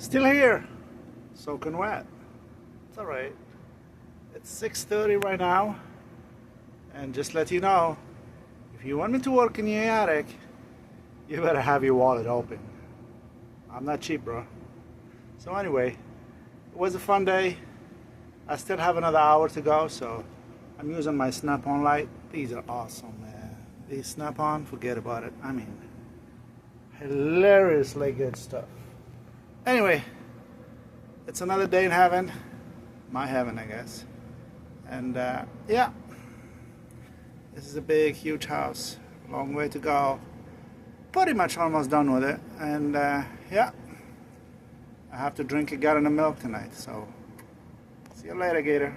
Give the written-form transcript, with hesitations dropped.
Still here, soaking wet. It's alright. It's 6:30 right now, and just let you know, if you want me to work in your attic, you better have your wallet open. I'm not cheap, bro. So anyway, it was a fun day. I still have another hour to go, so I'm using my Snap-on light. These are awesome, man. These Snap-on, forget about it. I mean, hilariously good stuff. Anyway, it's another day in heaven. My heaven, I guess. And yeah, this is a big, huge house. Long way to go. Pretty much almost done with it. And yeah, I have to drink a gallon of milk tonight. So, see you later, Gator.